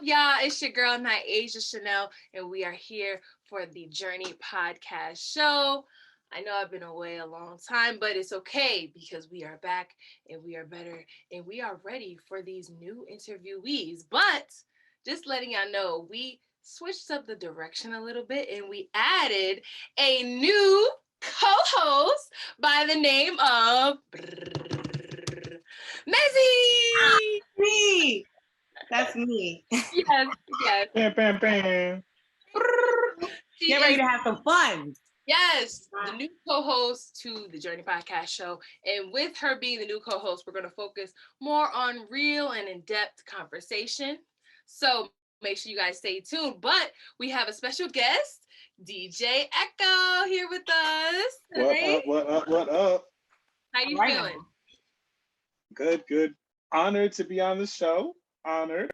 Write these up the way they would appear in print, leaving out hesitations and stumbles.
y'all? It's your girl, Nyasia Chane'l, and we are here for the Journey Podcast Show. I know I've been away a long time, but it's okay because we are back and we are better and we are ready for these new interviewees. But just letting y'all know, we switched up the direction a little bit and we added a new co-host by the name of Mezzy. Me. That's me. Yes. Bam, bam, bam. Get ready to have some fun. Yes, the new co-host to the Journey Podcast Show. And with her being the new co-host, we're going to focus more on real and in-depth conversation. So make sure you guys stay tuned. But we have a special guest, DJ Echo, here with us. What up? How you feeling? Good. Honored to be on the show. Honored.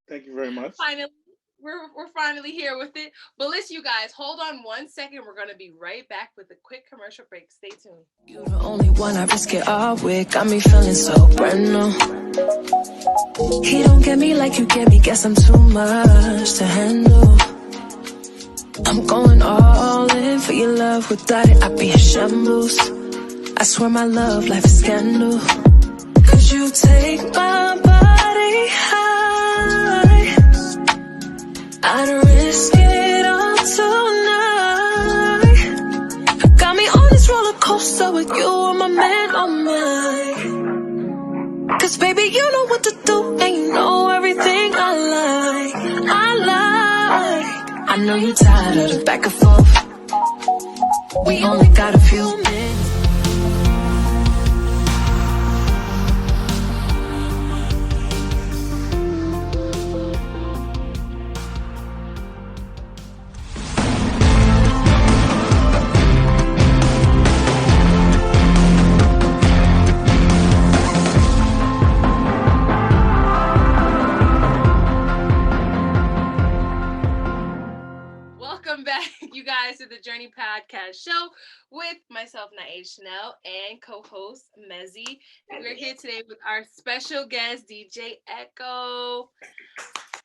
Thank you very much. Finally. We're finally here with it. But listen, you guys, hold on 1 second. We're going to be right back with a quick commercial break. Stay tuned. You're the only one I risk it all with. Got me feeling so brand new. He don't get me like you get me. Guess I'm too much to handle. I'm going all in for your love. Without it, I'd be in shambles. I swear my love life is scandal. Cause you take my body high. I'd risk it all tonight. Got me on this roller coaster with you and my man on mine. Cause baby, you know what to do and you know everything I like. I know you're tired of the back and forth. We only got a few minutes. You guys to the Journey Podcast Show with myself, Nyasia Chane'l, and co-host Mezzy. And we're here today with our special guest, DJ Echo.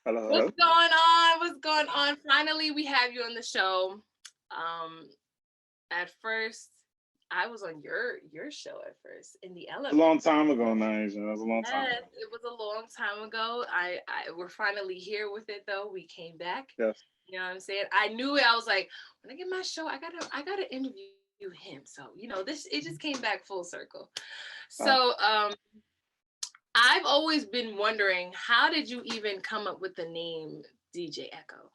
Hello. What's going on? Finally, we have you on the show. At first, I was on your show at first in the elevator. A long time ago, Nyasia. That was a long time. Yes, it was a long time ago. We're finally here with it though. We came back. Yes. You know what I'm saying? I knew it. I was like, when I get my show, I gotta interview him. So, it just came back full circle. So I've always been wondering, how did you even come up with the name DJ Echo?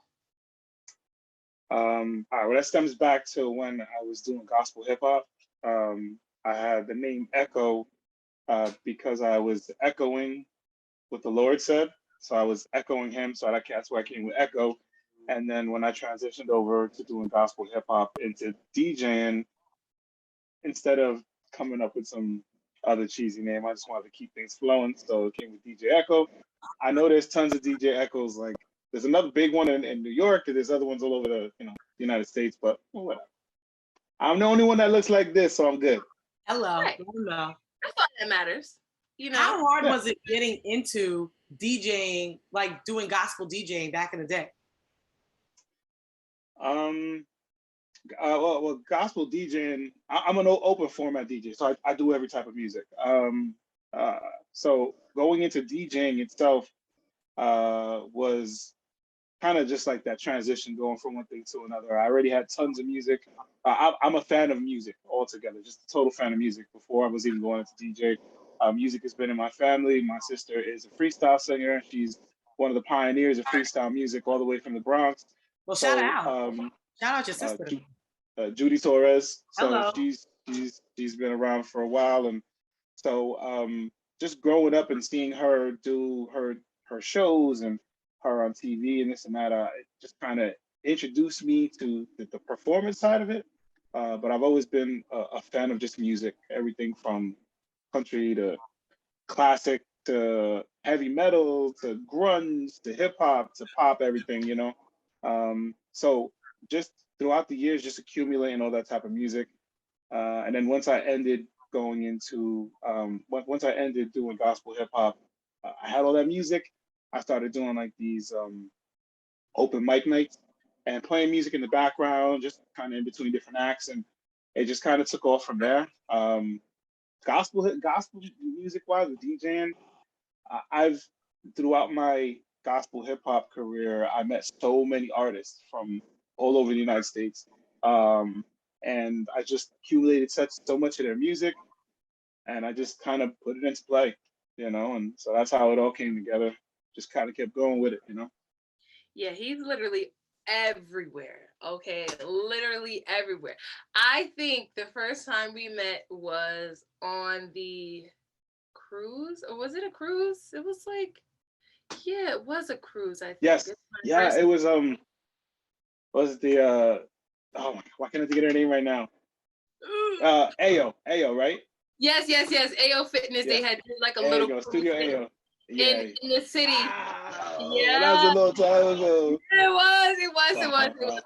All right, well, that stems back to when I was doing gospel hip hop. I had the name Echo because I was echoing what the Lord said. So I was echoing him. So that's why I came with Echo. And then when I transitioned over to doing gospel hip hop into DJing, instead of coming up with some other cheesy name, I just wanted to keep things flowing. So it came with DJ Echo. I know there's tons of DJ Echoes. Like there's another big one in New York, and there's other ones all over the United States, but whatever. I'm the only one that looks like this, so I'm good. Hello. Right. Hello. That's all that matters. How hard was it getting into DJing, like doing gospel DJing back in the day? Well, gospel DJing, I'm an open format DJ, so I do every type of music. So going into DJing itself was kind of just like that transition going from one thing to another. I already had tons of music. I'm a fan of music altogether, just a total fan of music before I was even going into DJ. Music has been in my family. My sister is a freestyle singer. She's one of the pioneers of freestyle music all the way from the Bronx. Well, shout out. Shout out your sister. Judy Torres. So hello. she's been around for a while. And so just growing up and seeing her do her shows and her on TV and this and that, it just kind of introduced me to the performance side of it. But I've always been a fan of just music, everything from country to classic to heavy metal to grunge to hip hop to pop, everything, So just throughout the years, just accumulating all that type of music. And then once I ended doing gospel hip hop, I had all that music. I started doing like these open mic nights and playing music in the background, just kind of in between different acts, and it just kind of took off from there. Gospel music wise with DJing, I've throughout my gospel hip hop career, I met so many artists from all over the United States, and I just accumulated so much of their music, and I just kind of put it into play, and so that's how it all came together. Just kind of kept going with it. Yeah, he's literally everywhere. Okay, literally everywhere. I think the first time we met was on the cruise, or was it a cruise? It was like, yeah, it was a cruise. I think. Yes, It's my yeah, first- it was the oh my God, why can't I think of their name right now? Ayo, right? Yes. AO Fitness. Yeah. They had like a There little you go, cruise Studio thing Ayo. Yeah. in the city. Wow, that was Yeah. a long time ago. It was.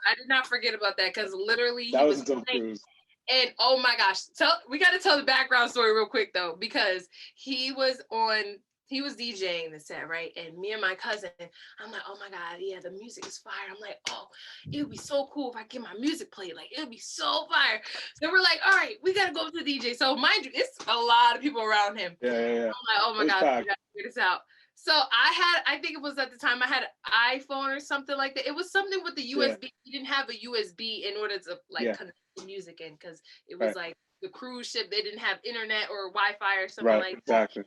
I did not forget about that because literally That he was was a dope playing. cruise. And oh my gosh, we got to tell the background story real quick though, because he was DJing the set, right? And me and my cousin, I'm like, oh my God, yeah, the music is fire. I'm like, oh, it would be so cool if I get my music played. Like, it would be so fire. So we're like, all right, we got to go to the DJ. So mind you, it's a lot of people around him. Yeah. I'm like, oh my God, we got to figure this out. So I think it was at the time I had an iPhone or something like that. It was something with the USB. Yeah. You didn't have a USB in order to connect the music in, because it was like the cruise ship. They didn't have internet or Wi-Fi or something like that. Exactly.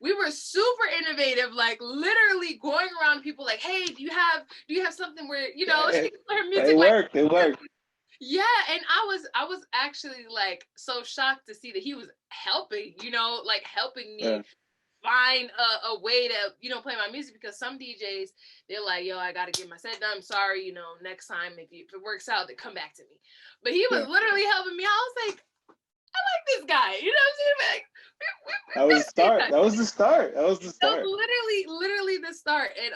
We were super innovative, like literally going around people like, hey, do you have something where she can play her music? It worked. Yeah, and I was actually like so shocked to see that he was helping, like helping me find a way to play my music, because some DJs, they're like, yo, I gotta get my set done, I'm sorry, next time if it works out, then come back to me. But he was literally helping me. I was like, I like this guy, what I'm saying? Like, that was the start. That was the start. That was literally the start. And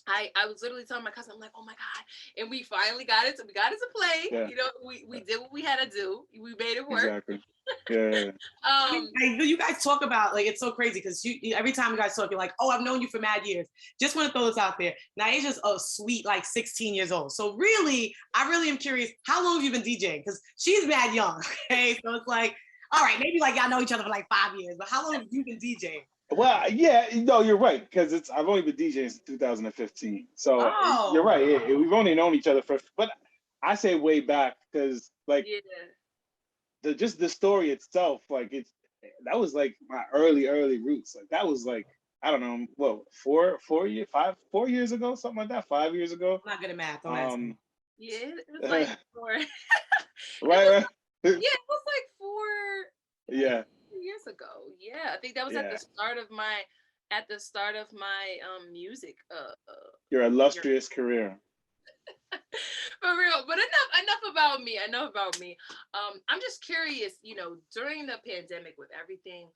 I was literally telling my cousin, I'm like, oh my God. And we finally got it. So we got it to play. Yeah. We did what we had to do. We made it work. Exactly. Yeah. You guys talk about, like, it's so crazy because every time you guys talk, you're like, oh, I've known you for mad years. Just want to throw this out there. Nyasia's a sweet, like 16 years old. So really, I really am curious, how long have you been DJing? Because she's mad young. Okay. So it's like, all right, maybe like y'all know each other for like 5 years, but how long have you been DJing? Well, yeah, no, you're right, because I've only been DJing since 2015. So you're right. Yeah, we've only known each other but I say way back because like just the story itself, like that was like my early roots. Like that was like, I don't know, what, 4 years ago, something like that, 5 years ago. I'm not good at math. Yeah, it was like 4. Right. Yeah, it was like 4. Yeah. Years ago. Yeah, I think that was at the start of my music your illustrious career. For real. But enough about me. I'm just curious, during the pandemic, with everything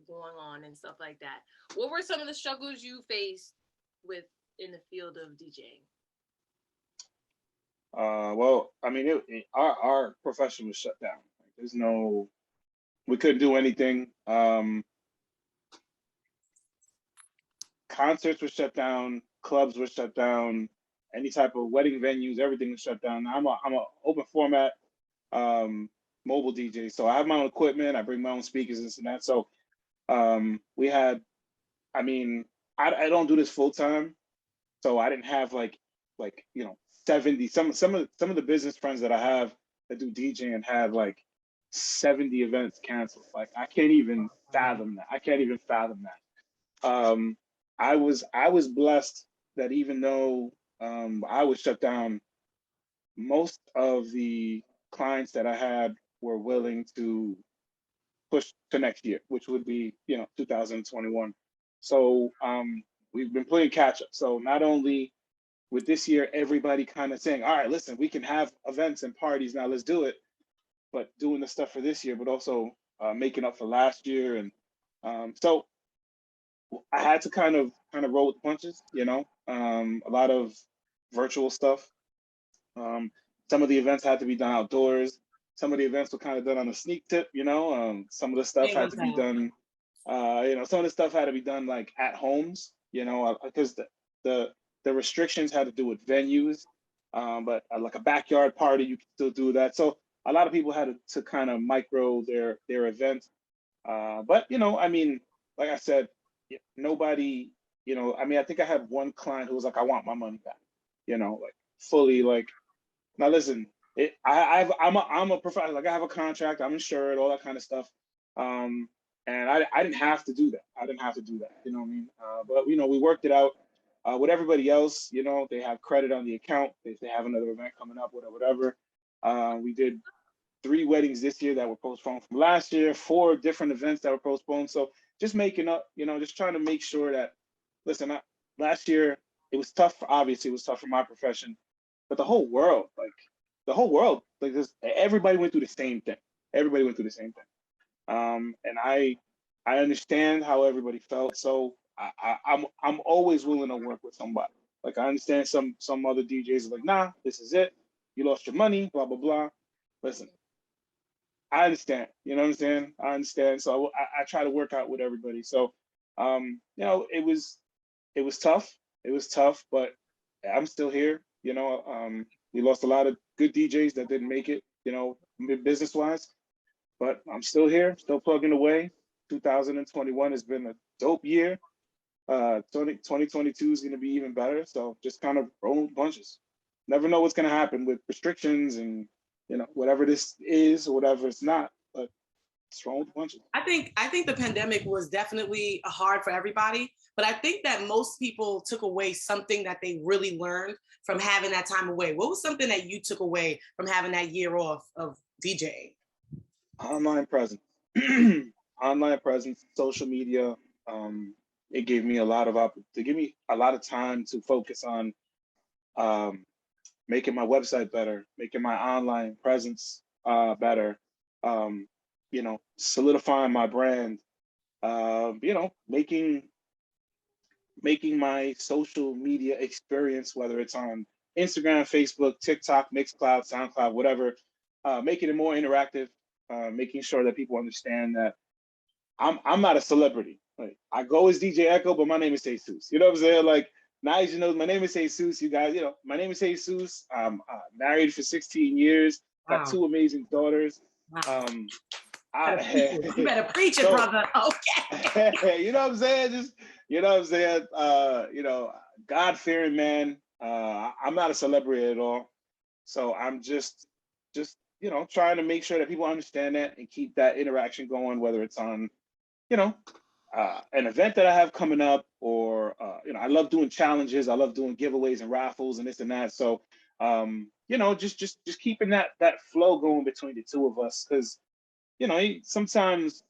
going on and stuff like that, what were some of the struggles you faced in the field of DJing? Well, I mean, our profession was shut down. Like, we couldn't do anything. Concerts were shut down. Clubs were shut down. Any type of wedding venues, everything was shut down. I'm a open format mobile DJ, so I have my own equipment. I bring my own speakers and this and that. So we had, I mean, I don't do this full time, so I didn't have like 70. Some of the business friends that I have that do DJing had like 70 events canceled. Like I can't even fathom that. I was blessed that even though I was shut down, most of the clients that I had were willing to push to next year, which would be 2021. So we've been playing catch up. So not only with this year, everybody kind of saying, all right, listen, we can have events and parties now, let's do it. But doing the stuff for this year, but also making up for last year. And so I had to kind of roll with the punches, a lot of virtual stuff. Some of the events had to be done outdoors. Some of the events were kind of done on a sneak tip, some of the stuff had to be done, some of the stuff had to be done like at homes. you know, because the restrictions had to do with venues, but like a backyard party, you can still do that. So a lot of people had to kind of micro their events. But you know, I mean, like I said, nobody, you know, I mean, I think I had one client who was like, "I want my money back," you know, like fully like. Now listen, I'm a professional. Like I have a contract, I'm insured, all that kind of stuff. Um, and I didn't have to do that. I didn't have to do that. You know what I mean? But you know, we worked it out with everybody else. You know, they have credit on the account if they have another event coming up, whatever. We did 3 weddings this year that were postponed from last year, 4 different events that were postponed. So just making up, you know, just trying to make sure that, listen, last year it was tough. Obviously, it was tough for my profession, but the whole world, like this, everybody went through the same thing. Everybody went through the same thing. And I understand how everybody felt. So I'm always willing to work with somebody. Like I understand some other DJs are like, nah, this is it. You lost your money, blah blah blah. Listen, I understand. You know what I'm saying? I understand. So I try to work out with everybody. So, you know, it was tough. It was tough, but I'm still here. You know, we lost a lot of good DJs that didn't make it. You know, business wise, but I'm still here, still plugging away. 2021 has been a dope year. 2022 is going to be even better. So just kind of rolling with punches. Never know what's going to happen with restrictions and you know whatever this is or whatever it's not. But it's rolling with punches. I think the pandemic was definitely hard for everybody, but I think that most people took away something that they really learned from having that time away. What was something that you took away from having that year off of DJing? Online presence, online presence, social media. It gave me a lot of to give me a lot of time to focus on um, making my website better, making my online presence better. Um, you know, solidifying my brand. You know, making my social media experience, whether it's on Instagram, Facebook, TikTok, Mixcloud, SoundCloud, whatever, making it more interactive, making sure that people understand that I'm not a celebrity. Like I go as DJ Echo, but my name is Jesus. You know what I'm saying? Like Nyasia knows my name is Jesus. You guys, you know, my name is Jesus. I'm married for 16 years. Got Wow. 2 amazing daughters. Wow. Um, You better preach it, brother. Okay. You know what I'm saying? Just you know what I'm saying? You know, God-fearing man. I'm not a celebrity at all. So I'm just you know, trying to make sure that people understand that and keep that interaction going, whether it's on, you know, an event that I have coming up, or you know, I love doing challenges. I love doing giveaways and raffles and this and that. So you know, just keeping that flow going between the two of us, because you know, sometimes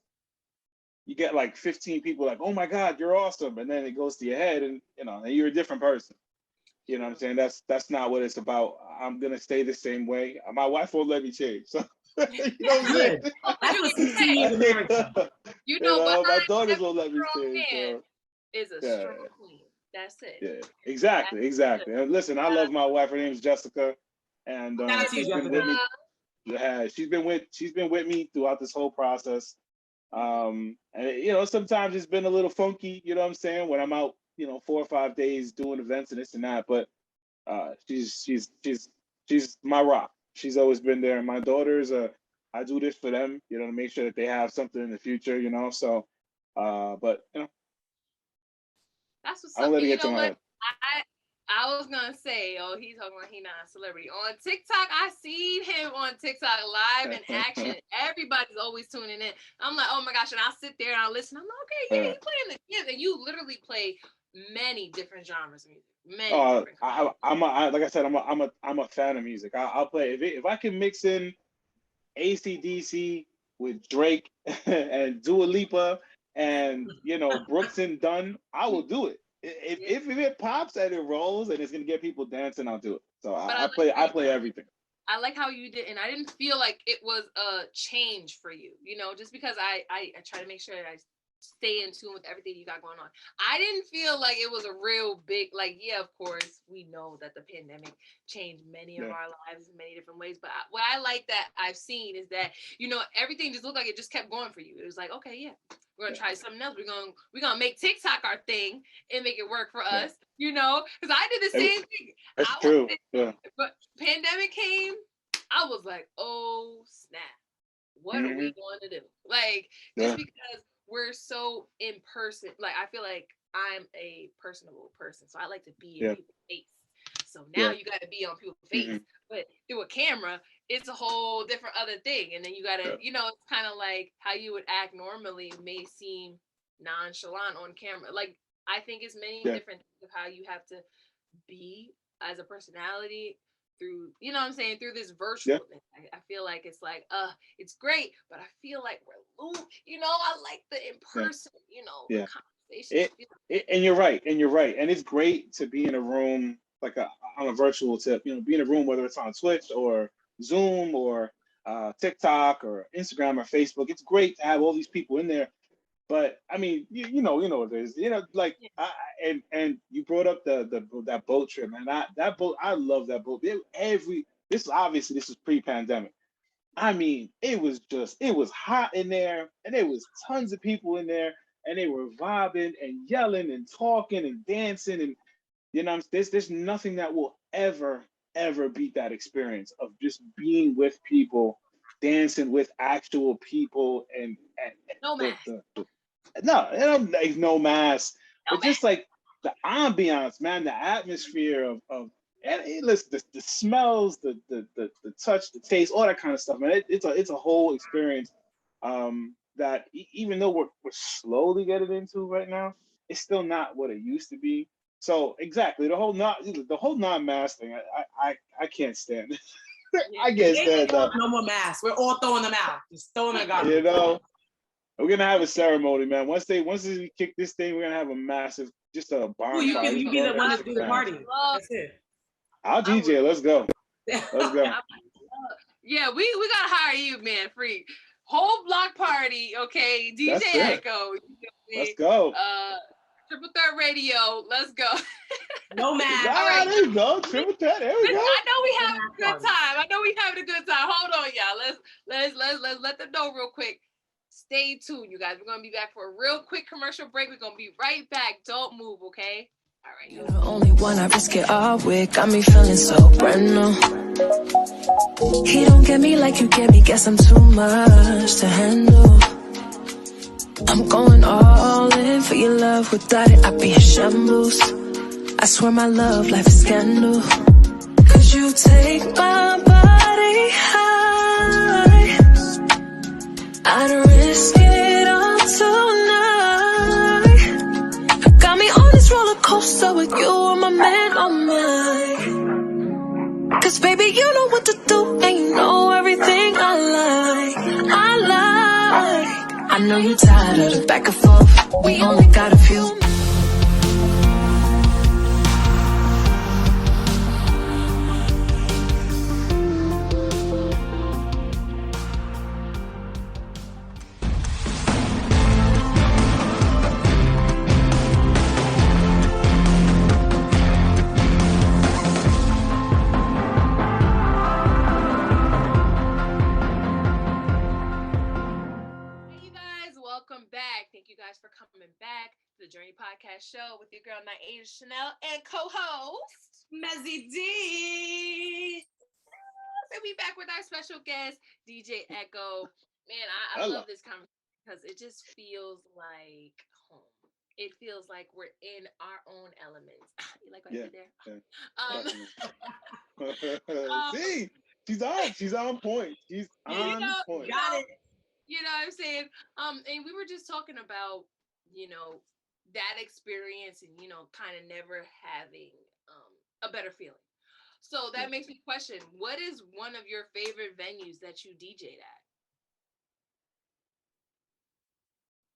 you get like 15 people like, oh my God, you're awesome. And then it goes to your head and, you know, and you're a different person. You know what I'm saying? That's not what it's about. I'm going to stay the same way. My wife won't let me change. So, you know what I'm saying? That's what 16 years of marriage. You know, my daughters won't let me change. So. Is a strong queen. That's it. Yeah, exactly. And listen, I love my wife. Her name is Jessica. And she's been with me. Yeah, she's been with me throughout this whole process. And you know, sometimes it's been a little funky, you know what I'm saying, when I'm out, you know, 4 or 5 days doing events and this and that. But she's my rock. She's always been there. And my daughters, I do this for them, you know, to make sure that they have something in the future, you know. So but you know, that's what's I don't up. let it You get to know my what? head. I was gonna say, oh, he's talking about he not a celebrity. On TikTok, I seen him on TikTok live in action. Everybody's always tuning in. I'm like, oh my gosh, and I'll sit there and I'll listen. I'm like, okay, yeah, he's playing the yeah, and you literally play many different genres of music. Many different like I said, I'm a fan of music. I'll play if I can mix in AC/DC with Drake and Dua Lipa and you know Brooks and Dunn, I will do it. If it pops and it rolls and it's gonna get people dancing, I'll do it. So I play everything. I like how you did, and I didn't feel like it was a change for you. You know, just because I try to make sure that I stay in tune with everything you got going on. I didn't feel like it was a real big, like, yeah, of course, we know that the pandemic changed many of our lives in many different ways. But what I like that I've seen is that, everything just looked like it just kept going for you. It was like, okay, yeah, we're gonna try something else. We're gonna make TikTok our thing and make it work for us, because I did the same thing. That's true. But pandemic came, I was like, oh snap. What are we going to do? Like, just because we're so in person, like, I feel like I'm a personable person, so I like to be in people's face. So now you got to be on people's face, but through a camera, it's a whole different other thing. And then you got to, it's kind of like how you would act normally may seem nonchalant on camera. Like, I think it's many different things of how you have to be as a personality through, what I'm saying, through this virtual thing. I feel like it's like, it's great, but I feel like we're loose. I like the in person, the conversation. And you're right. And it's great to be in a room, like on a virtual tip, be in a room, whether it's on Twitch or Zoom or TikTok or Instagram or Facebook. It's great to have all these people in there. But I mean, you know what it is. Like and you brought up that boat trip, man. That boat, I love that boat. This is pre-pandemic. I mean, it was hot in there, and there was tons of people in there, and they were vibing and yelling and talking and dancing, and there's nothing that will ever beat that experience of just being with people, dancing with actual people, and no mask. No mask, but just like the ambiance, man, the atmosphere of listen, the smells, the touch, the taste, all that kind of stuff, man. It's a whole experience that even though we're slowly getting into right now, it's still not what it used to be. So exactly, the whole non-mask thing, I can't stand it. I can't stand that. No more masks. We're all throwing them out. Just throwing them out. We're gonna have a ceremony, man. Once they kick this thing, we're gonna have a massive, just a bonfire. You be the one to do the party. That's it. I'll DJ. Let's go. Let's go. Yeah, we gotta hire you, man. Free whole block party, okay? DJ Echo. Let's go. Triple Threat Radio. Let's go. No mask. All right, there you go. Triple Threat. There we go. I know we having a good time. Hold on, y'all. Let's let them know real quick. Stay tuned, you guys. We're gonna be back for a real quick commercial break. We're gonna be right back. Don't move, okay? All right. You're the only one I risk it all with. Got me feeling so brand new. He don't get me like you get me. Guess I'm too much to handle. I'm going all in for your love. Without it, I'd be in shambles. I swear my love life is scandal. Cause you take my body high. I'd risk it all tonight. Got me on this roller coaster with you, I'm my man, oh my. Cause baby, you know what to do, and you know everything I like. I know you're tired of the back and forth. We only got a few. For coming back to the Journey Podcast Show with your girl Nyasia Chane'l and co-host Mezzy D. And we back with our special guest DJ Echo. Man, I love this conversation because it just feels like home. It feels like we're in our own elements. You like what I did there? See, she's on point. She's on point. Got it. You know what I'm saying? And we were just talking about, that experience and, kind of never having a better feeling. So that makes me question, what is one of your favorite venues that you DJ'd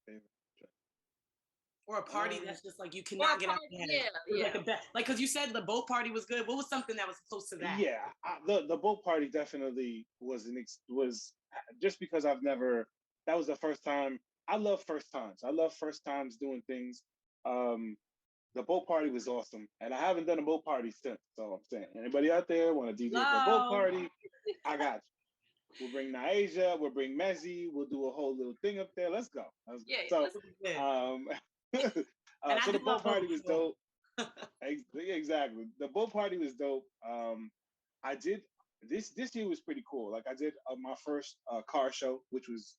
at? Or a party that's just like you cannot get out of your head. Yeah. Like, because you said the boat party was good. What was something that was close to that? Yeah, the boat party definitely was just because that was the first time I love first times. I love first times doing things. Um, the boat party was awesome, and I haven't done a boat party since. So I'm saying, anybody out there want to DJ for a boat Hello. party? I got you. We'll bring Nyasia, we'll bring Mezzy, we'll do a whole little thing up there. Let's go. Let's go. Yeah, So, let's And I so the do love boat party was boats, dope. Exactly. The boat party was dope. I did this year was pretty cool. Like I did my first car show, which was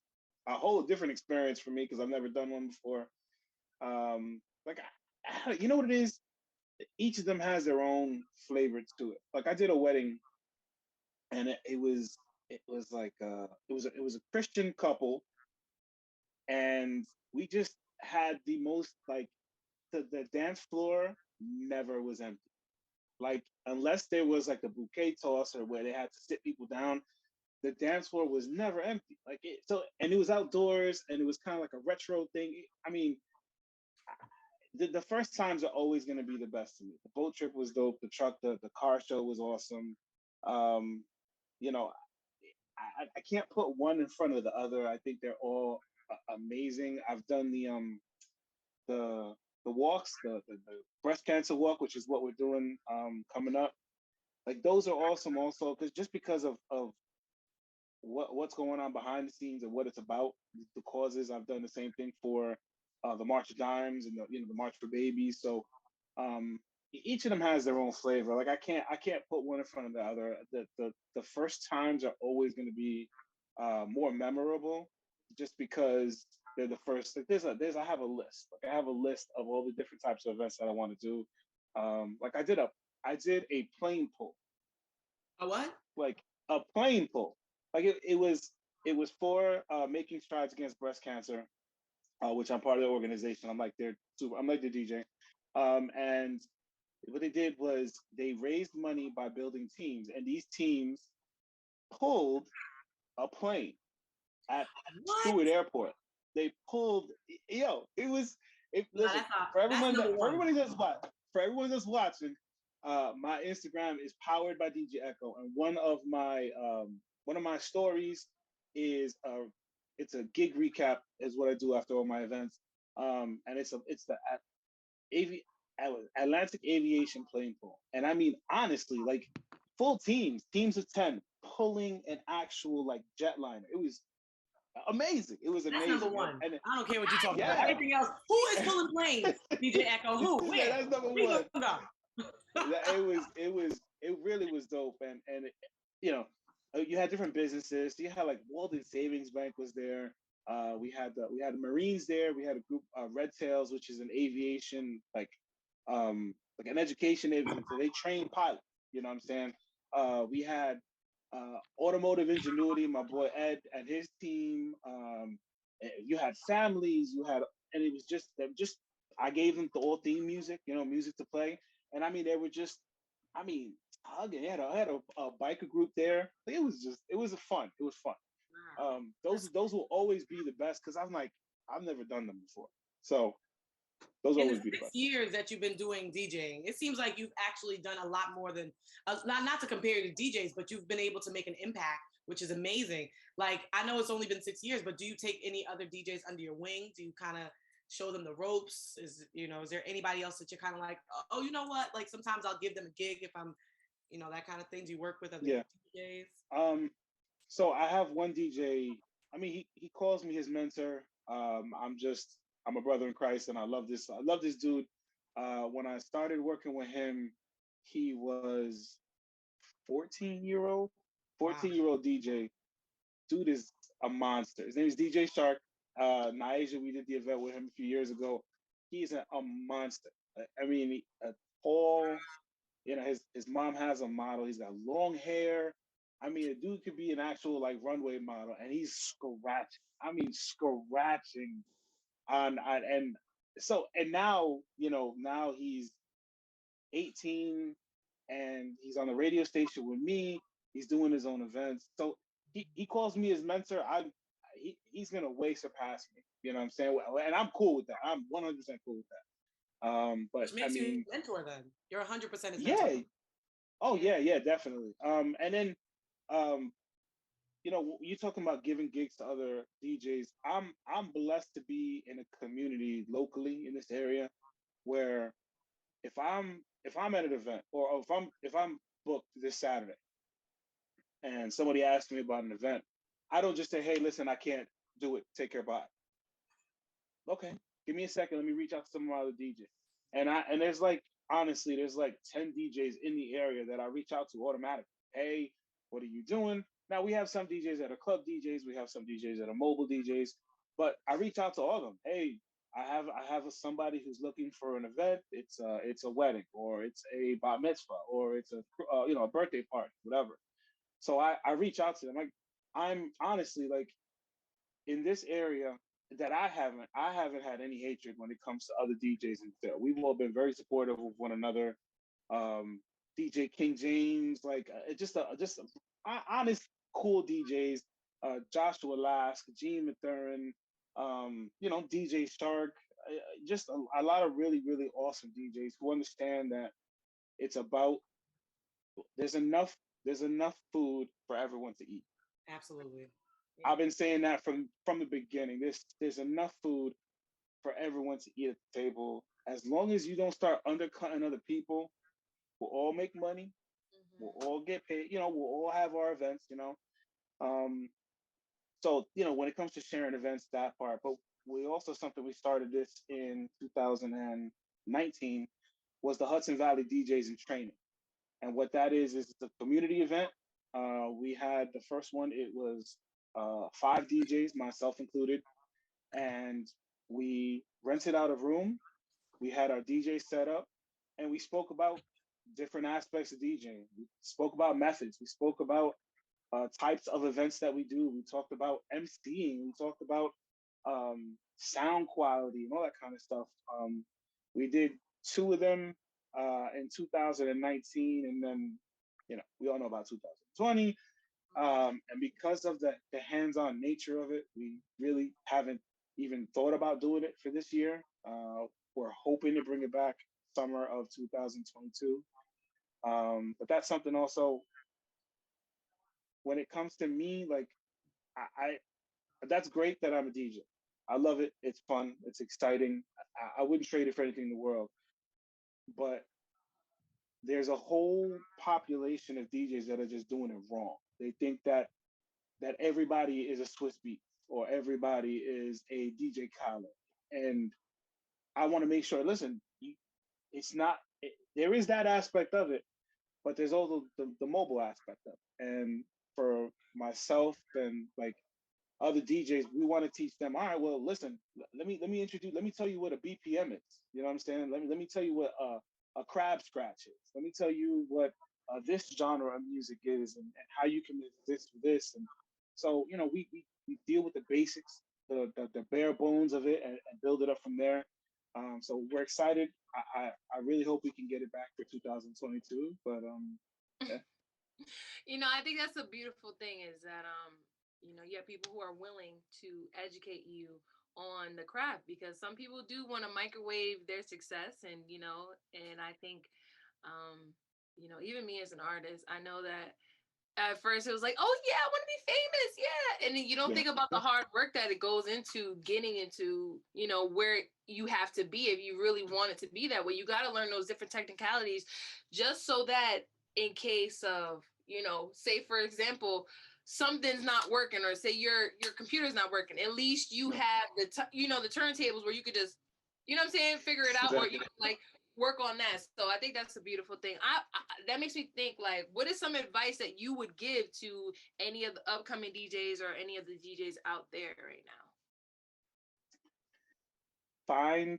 a whole different experience for me because I've never done one before. Like you know what it is? Each of them has their own flavor to it. Like I did a wedding, and it was like it was a Christian couple, and we just had the most like the dance floor never was empty. Like unless there was like a bouquet toss or where they had to sit people down, the dance floor was never empty. Like and it was outdoors, and it was kind of like a retro thing. I mean, the first times are always going to be the best to me. The boat trip was dope. The car show was awesome. Um, you know, I can't put one in front of the other. I think they're all amazing. I've done the the walks, the breast cancer walk, which is what we're doing coming up. Like those are awesome also because just because of what's going on behind the scenes and what it's about, the causes. I've done the same thing for the March of Dimes and the March for Babies. So each of them has their own flavor. Like I can't put one in front of the other. The first times are always going to be more memorable, just because they're the first. Like I have a list. Like I have a list of all the different types of events that I want to do. Like I did a plane pull. A what? Like a plane pull. Like it was for making strides against breast cancer, which I'm part of the organization. I'm like the DJ. And what they did was they raised money by building teams, and these teams pulled a plane at What? Stewart Airport. They pulled, it was No, listen, that's number one. For everyone that's watching, my Instagram is powered by DJ Echo, and one of my stories is it's a gig recap is what I do after all my events. And it's the Avi- Atlantic Aviation plane pull. And I mean, honestly, like full teams of 10 pulling an actual like jetliner. It was amazing. It was That's amazing. number one. And I don't care what you're talking yeah. about. Everything else, who is pulling planes? DJ Echo, who? Where? Yeah, that's number We one. go. It really was dope. And you know, you had different businesses. You had like Walden Savings Bank was there. We had the Marines there. We had a group, Red Tails, which is an aviation like an education agency. So they train pilots. You know what I'm saying? We had Automotive Ingenuity, my boy Ed and his team. You had families. And it was just I gave them the all theme music, music to play. And I mean, they were just, I mean, hugging. I had a biker group there. It was fun. It was fun. Wow. Those will always be the best because I'm like, I've never done them before. So those will In the always be the 6 best. years that you've been doing DJing, it seems like you've actually done a lot more than, not to compare you to DJs, but you've been able to make an impact, which is amazing. Like, I know it's only been 6 years, but do you take any other DJs under your wing? Do you kind of show them the ropes? Is there anybody else that you're kind of like, oh, you know what? Like sometimes I'll give them a gig if I'm, that kind of things you work with other DJs? So I have one DJ. I mean, he calls me his mentor. I'm a brother in Christ, and I love this dude. When I started working with him, he was 14-year-old, Wow. 14-year-old DJ. Dude is a monster. His name is DJ Shark. Nyasia, we did the event with him a few years ago. He's a monster. I mean, tall. His mom has a model. He's got long hair. I mean, a dude could be an actual like runway model, and he's scratching. I mean, scratching and now he's 18 and he's on the radio station with me. He's doing his own events. So he calls me his mentor. He's gonna way surpass me. You know what I'm saying? And I'm cool with that. I'm 100% cool with that. But Which makes I mean, you a mentor then. You're 100% his mentor. Yeah. Oh yeah, definitely. And then you're talking about giving gigs to other DJs. I'm blessed to be in a community locally in this area where if I'm at an event, or if I'm booked this Saturday and somebody asks me about an event, I don't just say, "Hey, listen, I can't do it. Take care, bye." Okay, give me a second. Let me reach out to some of my other DJs. And there's like, honestly, there's like 10 DJs in the area that I reach out to automatically. Hey, what are you doing? Now we have some DJs that are club DJs, we have some DJs that are mobile DJs, but I reach out to all of them. Hey, I have somebody who's looking for an event. It's a wedding, or it's a bar mitzvah, or it's a birthday party, whatever. So I reach out to them. Like, I'm honestly like, in this area, that I haven't had any hatred when it comes to other DJs in there. We've all been very supportive of one another. Um, DJ King James, like, honest, cool DJs. Joshua Lask, Gene Mathurin, DJ Shark. Just a lot of really, really awesome DJs who understand that it's about there's enough there's enough food for everyone to eat. Absolutely. I've been saying that from the beginning. There's enough food for everyone to eat at the table. As long as you don't start undercutting other people, we'll all make money. We'll Mm-hmm. all get paid. We'll all have our events. Um, so when it comes to sharing events, that part. But we also, something we started this in 2019, was the Hudson Valley DJs in Training. And what that is it's a community event. We had the first one. It was five DJs, myself included, and we rented out a room. We had our DJ set up, and we spoke about different aspects of DJing. We spoke about methods. We spoke about types of events that we do. We talked about MCing. We talked about sound quality and all that kind of stuff. We did two of them in 2019, and then we all know about 2020. And because of the hands-on nature of it, we really haven't even thought about doing it for this year. We're hoping to bring it back summer of 2022. But that's something also, when it comes to me, like, I that's great that I'm a DJ. I love it. It's fun. It's exciting. I wouldn't trade it for anything in the world. But there's a whole population of DJs that are just doing it wrong. They think that everybody is a Swiss Beat, or everybody is a DJ Khaled. And I want to make sure, listen, it's not, there is that aspect of it, but there's also the mobile aspect of it. And for myself and like other DJs, we want to teach them. All right, well, listen, let me tell you what a BPM is. You know what I'm saying? Let me tell you what a crab scratch is. Let me tell you what this genre of music is, and how you can mix this with this. And so we deal with the basics, the bare bones of it, and build it up from there. So we're excited. I really hope we can get it back for 2022. But yeah. I think that's a beautiful thing, is that you have people who are willing to educate you on the craft, because some people do want to microwave their success, and I think even me as an artist, I know that at first it was like, oh yeah, I want to be famous, yeah, and then you don't Yeah. think about the hard work that it goes into getting into where you have to be if you really want it to be that way. You got to learn those different technicalities, just so that in case of say for example something's not working, or say your computer's not working, at least you have the turntables where you could just what I'm saying, figure it out, or you Exactly. can like work on that. So I think that's a beautiful thing. I that makes me think, like, what is some advice that you would give to any of the upcoming DJs or any of the DJs out there right now? Find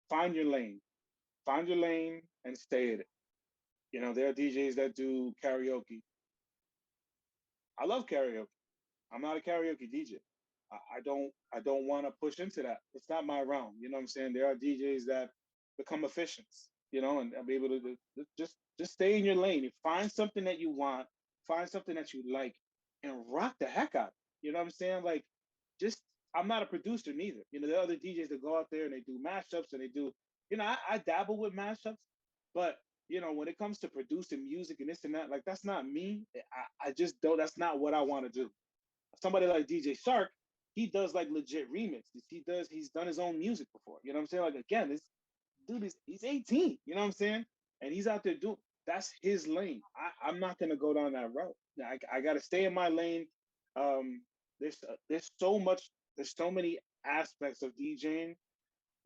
find your lane. Find your lane and stay in it. There are DJs that do karaoke. I love karaoke. I'm not a karaoke DJ. I don't want to push into that. It's not my realm. You know what I'm saying? There are DJs that become efficient, and be able to just stay in your lane. Find something that you want, find something that you like, and rock the heck out. You know what I'm saying? Like, just, I'm not a producer neither. There are other DJs that go out there and they do mashups, and they do, I dabble with mashups, but when it comes to producing music and this and that, like that's not me. I just don't. That's not what I want to do. Somebody like DJ Shark, he does like legit remixes. He's done his own music before. You know what I'm saying? Like again, this dude he's 18. You know what I'm saying? And he's out there doing. That's his lane. I'm not gonna go down that route. I got to stay in my lane. Um, there's so much. There's so many aspects of DJing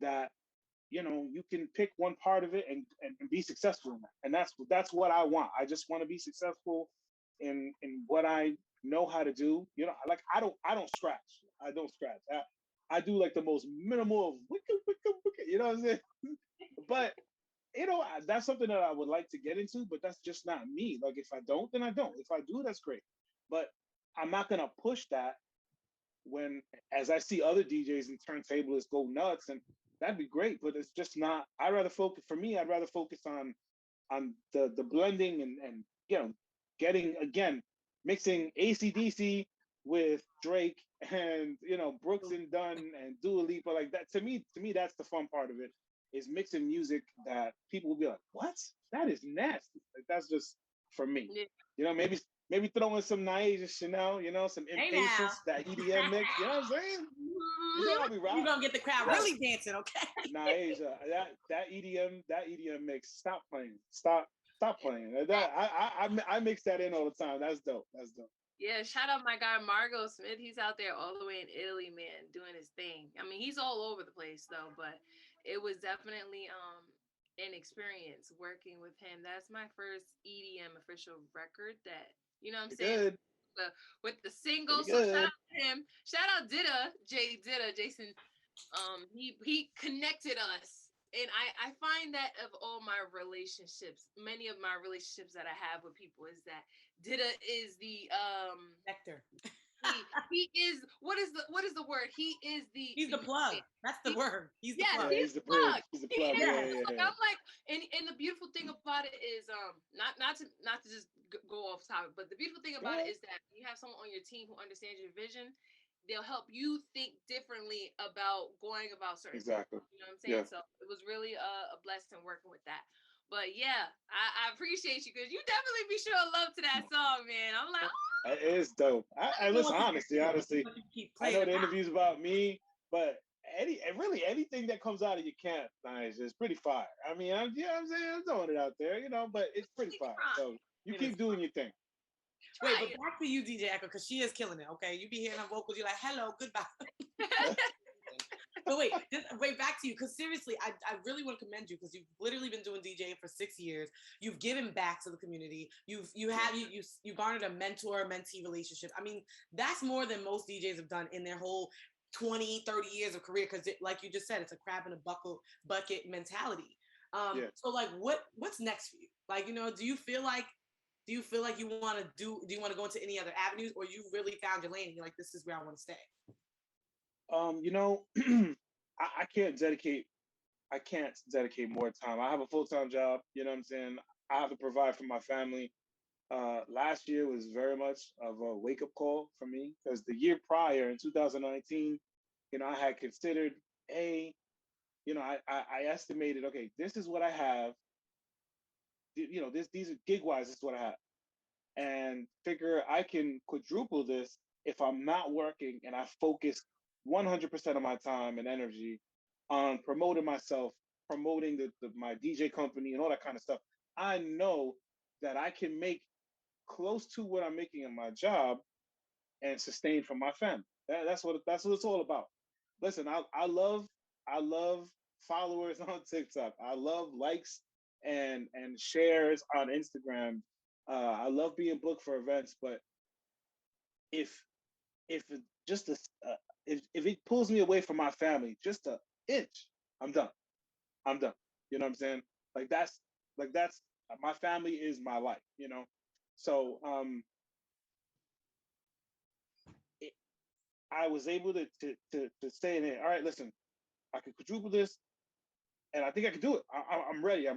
that you can pick one part of it and be successful in that. And that's what I want. I just want to be successful in what I know how to do. Like I don't scratch. I don't scratch. I do like the most minimal of wicka. You know what I'm saying? But that's something that I would like to get into, but that's just not me. Like if I don't, then I don't. If I do, that's great. But I'm not gonna push that when as I see other DJs and turntablists go nuts, and that'd be great, but it's just not. I'd rather focus on the blending and getting again mixing AC/DC with Drake and Brooks and Dunn and Dua Lipa, like that. To me that's the fun part of it, is mixing music that people will be like, what? That is nasty. Like that's just for me. Yeah. Maybe throw in some Nyasia Chane'l, some Impatience, that EDM mix. You know what I'm saying? I'll be You're gonna get the crowd really dancing, okay? Nyasia, that EDM mix. Stop playing. Stop playing. I mix that in all the time. That's dope. Yeah, shout out my guy Margot Smith. He's out there all the way in Italy, man, doing his thing. I mean, he's all over the place though, but it was definitely an experience working with him. That's my first EDM official record that, you know what I'm saying? Good. With the single. So shout out to him. Shout out Jason. He connected us. And I find that of all my relationships, many of my relationships that I have with people is that Dida is the Nectar. he is what is the word? He's the plug. That's the word. He's the plug. He's the plug. He's the plug. Yeah. I'm like, and the beautiful thing about it is not to just go off topic, but the beautiful thing about it is that you have someone on your team who understands your vision. They'll help you think differently about going about certain things. You know what I'm saying? Yeah. So it was really a blessing working with that. But yeah, I appreciate you because you definitely be showing love to that song, man. I'm like, oh. It is dope. I listen, honestly, I know the interview's about me, but anything that comes out of your camp, nice, is pretty fire. I mean, I'm saying, I'm throwing it out there, but it's pretty fire. So you keep doing your thing. Wait, but back to you, DJ Echo, because she is killing it, okay? You be hearing her vocals, you're like, hello, goodbye. But wait, back to you, because seriously, I really want to commend you, because you've literally been doing DJing for 6 years. You've given back to the community. You garnered a mentor-mentee relationship. I mean, that's more than most DJs have done in their whole 20, 30 years of career, because like you just said, it's a crab in a bucket mentality. So like, what's next for you? Like, do you feel like you want to go into any other avenues, or you really found your lane and you're like, this is where I want to stay? I can't dedicate more time. I have a full-time job, you know what I'm saying? I have to provide for my family. Last year was very much of a wake-up call for me, because the year prior in 2019, I had considered, I estimated, okay, this is what I have. These are gig-wise, this is what I have. And figure I can quadruple this if I'm not working and I focus 100% of my time and energy on promoting myself, promoting my DJ company and all that kind of stuff. I know that I can make close to what I'm making in my job and sustain from my family. That's what it's all about. Listen, I love followers on TikTok. I love likes and shares on Instagram. I love being booked for events, but if it pulls me away from my family just an inch, I'm done. You know what I'm saying? Like that's my family is my life. So I was able to say in it. All right, listen, I can quadruple this, and I think I can do it. I'm ready.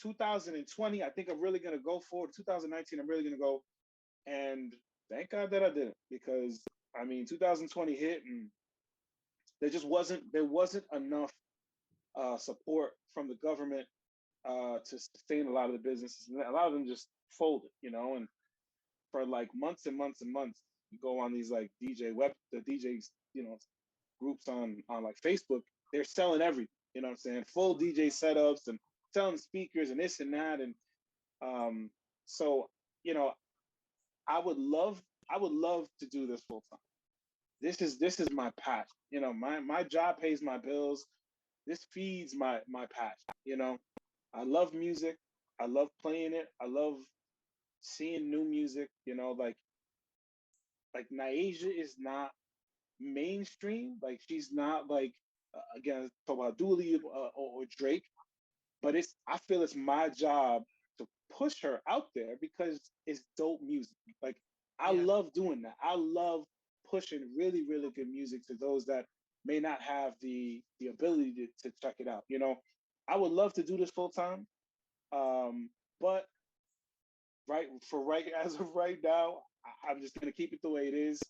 2020, I think I'm really gonna go forward. 2019, I'm really gonna go, and thank God that I did it, because 2020 hit and there wasn't enough support from the government to sustain a lot of the businesses, and a lot of them just folded, and for like months and months and months, you go on these like the DJs, groups on like Facebook, they're selling everything, what I'm saying? Full DJ setups and selling speakers and this and that. And so, you know, I would love I would love to do this full time. This is my passion. My job pays my bills. This feeds my passion. I love music. I love playing it. I love seeing new music. Like Nyasia is not mainstream. Like she's not like again talk about Dua Lipa or Drake, but I feel it's my job to push her out there because it's dope music. Like I Yeah. love doing that. I love pushing really really good music to those that may not have the ability to check it out. I would love to do this full time, but right as of right now, I'm just gonna keep it the way it is.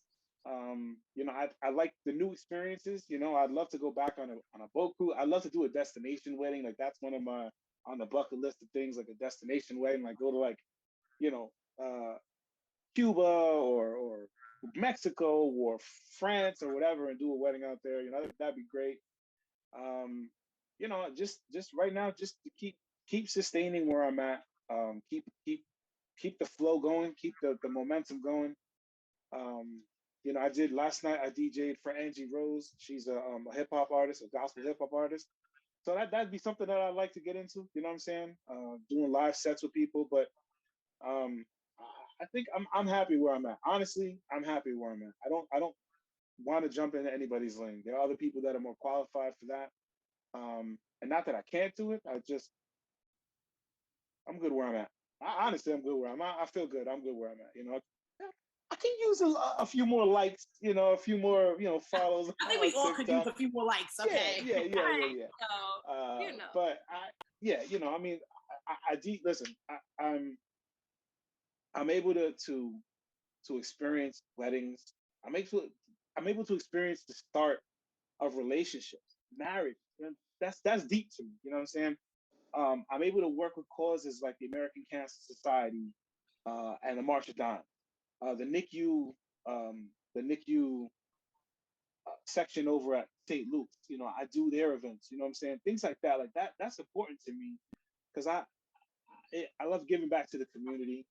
I like the new experiences. I'd love to go back on a boat cruise. I'd love to do a destination wedding. Like that's one of my on the bucket list of things, like a destination wedding. Like go to like you know uh, Cuba or Mexico or France or whatever, and do a wedding out there. That'd be great. Just right now, just to keep sustaining where I'm at. Keep the flow going. Keep the momentum going. Um, I did last night. I DJ'd for Angie Rose. She's a hip hop artist, a gospel hip hop artist. So that'd be something that I'd like to get into. You know what I'm saying? Doing live sets with people, but um, I think I'm happy where I'm at. Honestly, I'm happy where I'm at. I don't want to jump into anybody's lane. There are other people that are more qualified for that. And not that I can't do it. I'm good where I'm at. Honestly, I'm good where I'm at. I feel good. I'm good where I'm at. I can use a few more likes, a few more, follows. I think on we all could use TikTok. a few more likes. Okay. Yeah. So, But yeah, I mean, listen. I'm able to experience weddings. I'm able I'm able to experience the start of relationships, marriage. That's deep to me. You know what I'm saying? I'm able to work with causes like the American Cancer Society and the March of Dimes, the NICU section over at St. Luke's. I do their events. You know what I'm saying? Things like that. Like that. That's important to me because I love giving back to the community.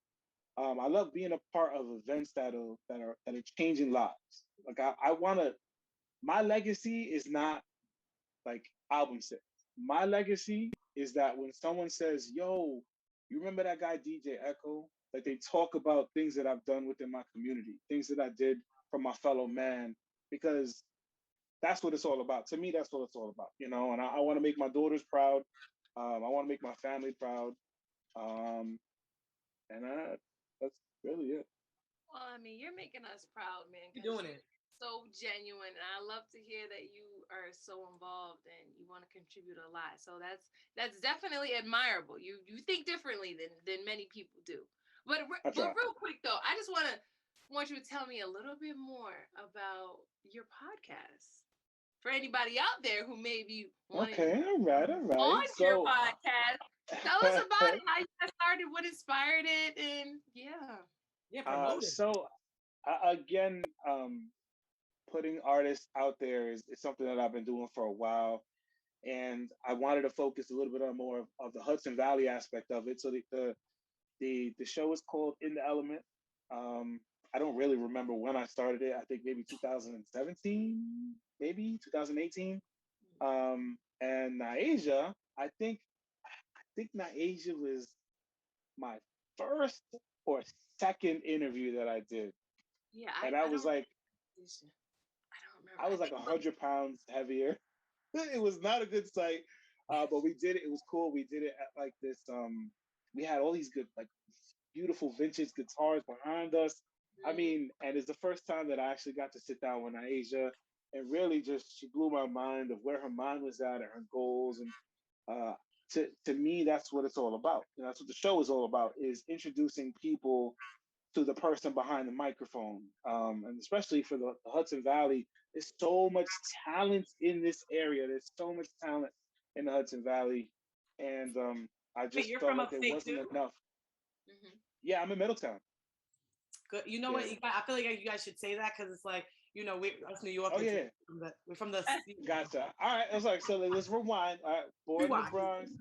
I love being a part of events that are changing lives. Like I want to. My legacy is not like album sales. My legacy is that when someone says, "Yo, you remember that guy DJ Echo?" Like they talk about things that I've done within my community, things that I did for my fellow man, because that's what it's all about. To me, that's what it's all about, And I want to make my daughters proud. I want to make my family proud, um, and that's really it. well, I mean, you're making us proud, man, You're because doing you're it. so genuine, and I love to hear that you are so involved and you want to contribute a lot. So that's definitely admirable. You think differently than many people do. I But try. real quick though, I just want you to tell me a little bit more about your podcast for anybody out there who may be wanting to Okay, all right. on your So, podcast. Tell us about it, how you got started, what inspired it, and yeah. Yeah, promote it. so again, putting artists out there is something that I've been doing for a while, and I wanted to focus a little bit on more of the Hudson Valley aspect of it. So the show is called In the Element. Um, I don't really remember when I started it. I think maybe 2017, maybe 2018. And Nyasia, I think Nyasia was my first or second interview that I did, Yeah, and I don't I don't remember. I I was like think it was 100 pounds heavier. It was not a good sight, but we did it. It was cool. We did it at like this. We had all these good, like beautiful vintage guitars behind us. I really mean, and it's the first time that I actually got to sit down with Asia, and really just she blew my mind of where her mind was at and her goals. And uh, to me, that's what it's all about. That's what the show is all about: is introducing people to the person behind the microphone. And especially for the Hudson Valley, there's so much talent in this area. There's so much talent in the Hudson Valley. And I Wait, just you're felt from like there upstate wasn't too? enough. Hmm. Yeah, I'm in Middletown. Good. You know Yeah. what? I feel like you guys should say that because it's like, we're us New Oh Yorkers. yeah. We're from the Gotcha. All right. I was like, so let's rewind. All right. Born in the rewind. Bronx,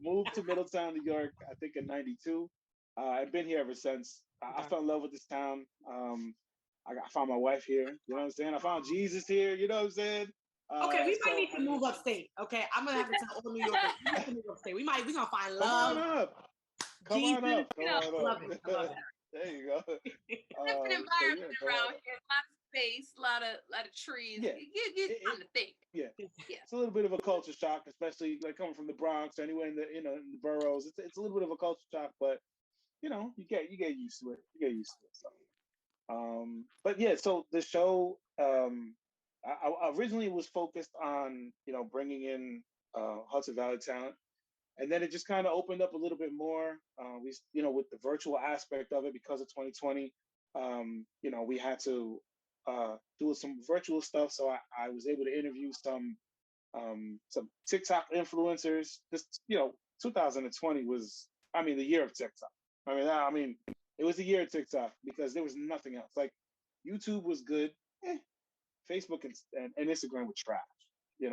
moved to Middletown, New York, I think in '92. I've been here ever since. I Okay. fell in love with this town. I found my wife here. You know what I'm saying? I found Jesus here. You know what I'm saying? Okay, we might So need I to move mean, upstate. Okay, I'm gonna have to tell all New Yorkers we need to move upstate. We're gonna find come on love, up. Come Jesus. on up. Come You know, on I love up. it. I love There you go. different So yeah, environment come on around up. here. A lot of space, a lot of trees. Yeah. You get It, time to think. yeah. Yeah. It's a little bit of a culture shock, especially like coming from the Bronx or anywhere in the in the boroughs. It's a little bit of a culture shock, but you get used to it. You get used to it. So, but yeah, so the show I originally was focused on bringing in Hudson Valley talent, and then it just kind of opened up a little bit more. We with the virtual aspect of it because of 2020, we had to do some virtual stuff. So I was able to interview some TikTok influencers. Just 2020 was, I mean, the year of TikTok. I mean, it was the year of TikTok because there was nothing else. Like YouTube was good, Facebook and Instagram were trash. It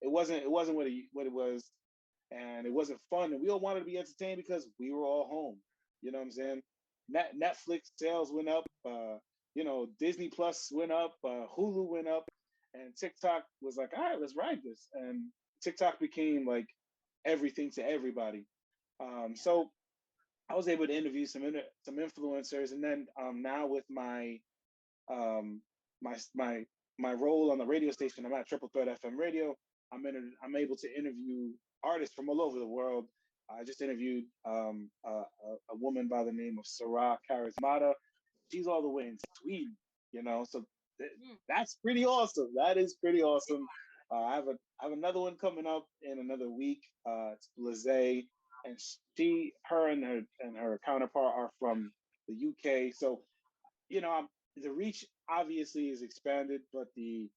wasn't what it was, and it wasn't fun. And we all wanted to be entertained because we were all home. You know what I'm saying? Netflix sales went up. Disney Plus went up. Hulu went up, and TikTok was like, all right, let's ride this. And TikTok became like everything to everybody. So I was able to interview some influencers, and then now with um, my role on the radio station, I'm at Triple Threat FM Radio. I'm able to interview artists from all over the world. I just interviewed a woman by the name of Sarah Charismata. She's all the way in Sweden, so that's pretty awesome. That is pretty awesome. I have another one coming up in another week. It's Lizzie, and her counterpart are from the UK. So the reach obviously is expanded, but the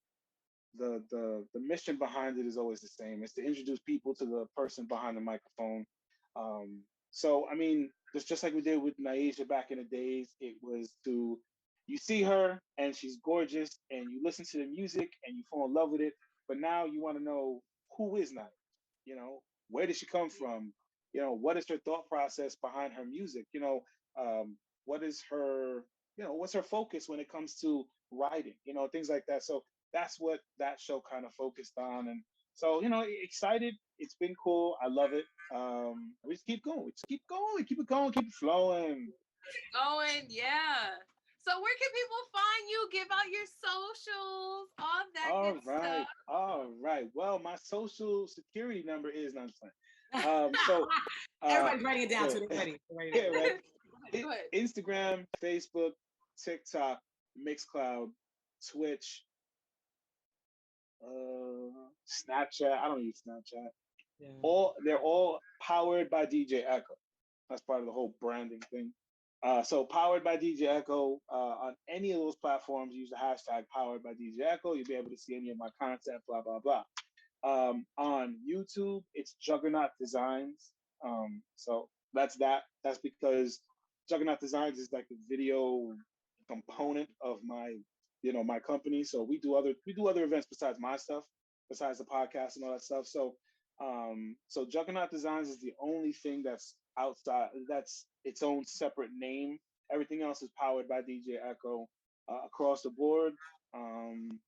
mission behind it is always the same. It's to introduce people to the person behind the microphone. Um, so I mean, just like we did with Nyasia back in the days, it was to you see her and she's gorgeous, and you listen to the music and you fall in love with it. But now you want to know who is Nyasia. Where did she come from? What is her thought process behind her music? What is her what's her focus when it comes to writing? Things like that. So that's what that show kind of focused on. And so, excited. It's been cool. I love it. We just keep going. We just keep going. Keep it going. Keep it flowing. Going, yeah. So where can people find you? Give out your socials, all that All good right. stuff. All right. Well, my social security number is not fine. So Everybody's writing it down yeah, so they're ready. yeah, right. Go ahead. Instagram, Facebook, TikTok, Mixcloud, Twitch, Snapchat. I don't use Snapchat. Yeah. They're all powered by DJ Echo. That's part of the whole branding thing. So powered by DJ Echo on any of those platforms, use the hashtag powered by DJ Echo. You'll be able to see any of my content, blah, blah, blah. On YouTube, it's Juggernaut Designs. So that's that. That's because Juggernaut Designs is like the video component of my company. So we do other events besides my stuff, besides the podcast and all that stuff. So Juggernaut Designs is the only thing that's outside, that's its own separate name. Everything else is powered by DJ Echo across the board. Website, please.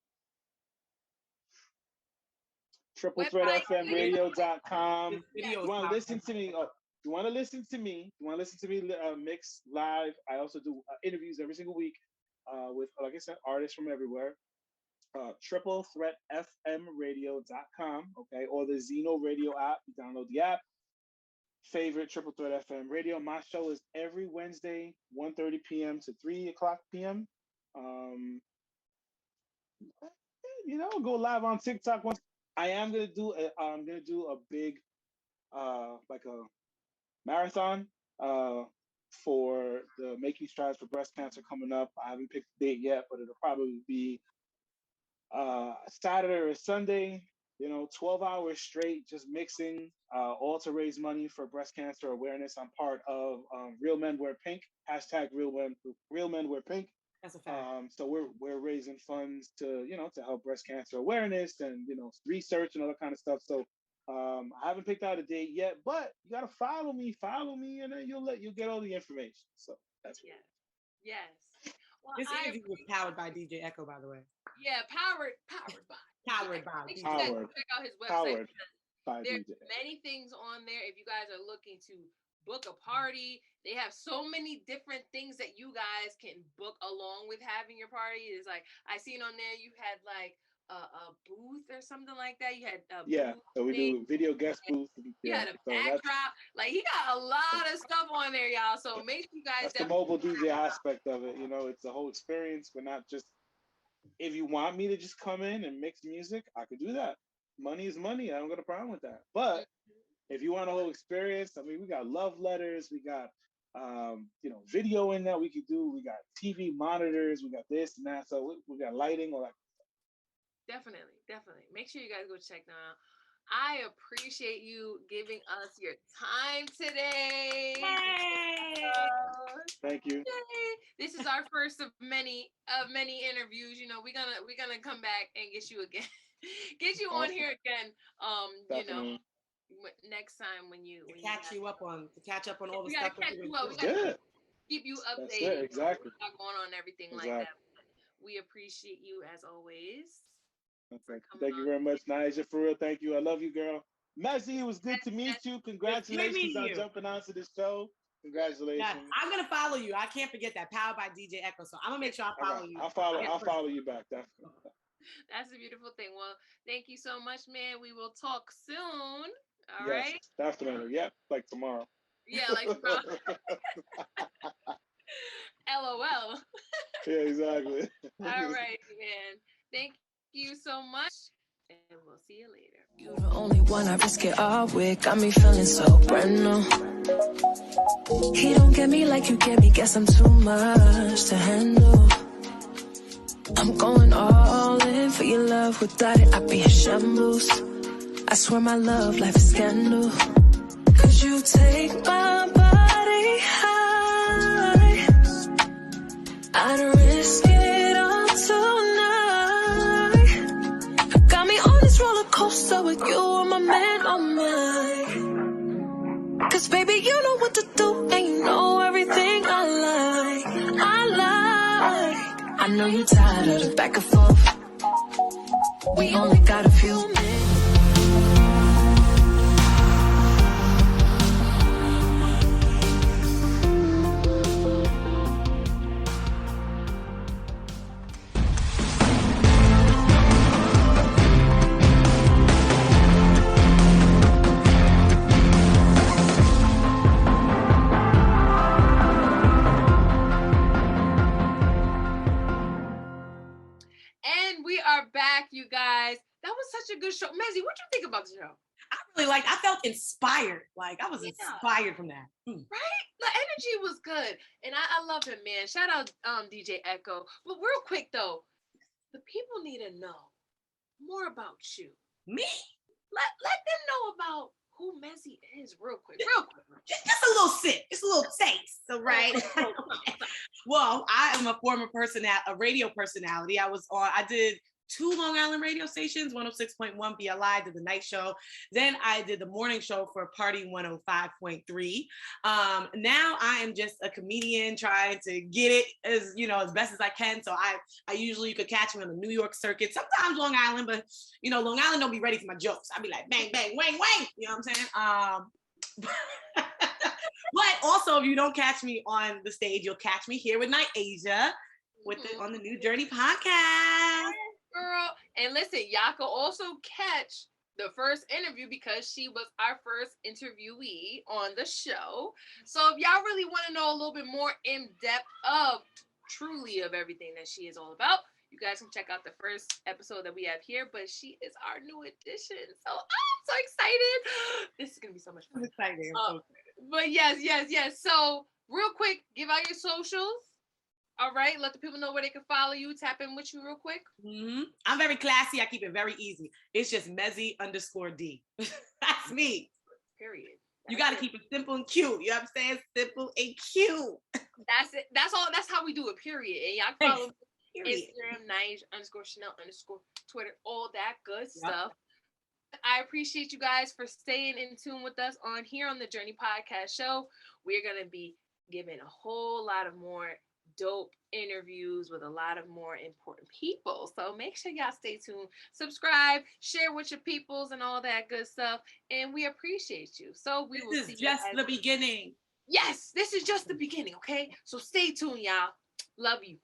TripleThreatFMRadio.com. Yes. You want to listen to me? You want to listen to me? You want to listen to me mix live? I also do interviews every single week with, like I said, artists from everywhere. TripleThreatFMRadio.com, okay, or the Zeno Radio app. You download the app. Favorite Triple Threat FM Radio. My show is every Wednesday, 1:30 p.m. to 3 o'clock p.m. Um, go live on TikTok once. I am gonna do a big like a marathon for the Making Strides for Breast Cancer coming up. I haven't picked the date yet, but it'll probably be Saturday or Sunday. 12 hours straight, just mixing all to raise money for breast cancer awareness. I'm part of Real Men Wear Pink, hashtag Real Men Wear Pink. That's a fact. So we're raising funds to, to help breast cancer awareness and, research and all that kind of stuff. So I haven't picked out a date yet, but you gotta follow me, and then you'll get all the information. So that's what. Yes. Well, This interview was powered by DJ Echo, by the way. Yeah, powered by. Powered by. Make sure you guys check out his website. There's DJ. many things on there. If you guys are looking to book a party, they have so many different things that you guys can book along with having your party. It's like I seen on there you had like a booth or something like that. You had so we do video guest booth. You had a backdrop. Like he got a lot of stuff on there, y'all. So make sure you guys. That's the mobile DJ aspect of it. It's the whole experience. We're not just. If you want me to just come in and mix music, I could do that. Money is money. I don't got a problem with that. But if you want a whole experience, I mean, we got love letters, we got video in that we could do. We got TV monitors, we got this and that. So we got lighting, all that. Definitely. Make sure you guys go check them out. I appreciate you giving us your time today. Yay! Thank you. Yay. This is our first of many interviews. We're gonna come back and get you again. Get you on here again. Definitely. Next time when you to catch up on all the we stuff. Catch you up. We gotta keep you updated. That's it, exactly. What's going on, everything like that. We appreciate you as always. Thank you very much, Nyasia. For real, thank you. I love you, girl. Mezzy, it was good to meet you. Congratulations on jumping onto the show. Congratulations. Yes, I'm gonna follow you. I can't forget that. Powered by DJ Echo. So I'm gonna make sure I follow you. I'll follow you back. Definitely. That's a beautiful thing. Well, thank you so much, man. We will talk soon. All yes, right. Definitely. Yep. Like tomorrow. Yeah, like tomorrow. LOL. Yeah, exactly. All right, man. Thank you so much. And we'll see you later. You're the only one I risk it all with. Got me feeling so brand new. He don't get me like you get me. Guess I'm too much to handle. I'm going all in for your love. Without it, I'd be a shambles. I swear my love life is scandal. Cause you take my body high. I'd risk it all tonight. Got me on this roller coaster with you and my man on mine. Cause baby, you know what to do and you know everything I like. I know you're tired of the back and forth. We only got a few minutes. You guys, that was such a good show. Mezzy, what do you think about the show? I felt inspired. Like I was inspired from that. Right? The energy was good. And I love him, man. Shout out DJ Echo. But real quick though, the people need to know more about you. Me? Let them know about who Mezzy is real quick. Just a little sip. Just a little taste. So right. Well, I am a former a radio personality. I did 2 Long Island radio stations, 106.1 BLI, did the night show. Then I did the morning show for Party 105.3. Now I am just a comedian trying to get it as best as I can. So I usually, you could catch me on the New York circuit, sometimes Long Island, but Long Island don't be ready for my jokes. I'd be like, bang, bang, wang, wang. You know what I'm saying? But also, if you don't catch me on the stage, you'll catch me here with Nyasia on the New Journey podcast. Girl, and listen, y'all can also catch the first interview because she was our first interviewee on the show. So if y'all really want to know a little bit more in depth of everything that she is all about, you guys can check out the first episode that we have here. But she is our new addition, so I'm so excited. This is gonna be so much fun. I'm excited. But yes. So real quick, give out your socials. All right, let the people know where they can follow you, tap in with you real quick. Mm-hmm. I'm very classy. I keep it very easy. It's just Mezzy _D. That's me. Period. You got to keep it simple and cute. You know what I'm saying? Simple and cute. That's it. That's all. That's how we do it. Period. And y'all can follow Instagram, Nyasia_Chane'l_ Twitter, all that good stuff. I appreciate you guys for staying in tune with us on here on the Journey Podcast Show. We're going to be giving a whole lot of more dope interviews with a lot of more important people. So make sure y'all stay tuned, subscribe, share with your peoples and all that good stuff. And we appreciate you. So we will see you. This is just the beginning. Yes, this is just the beginning, okay? So stay tuned, y'all. Love you.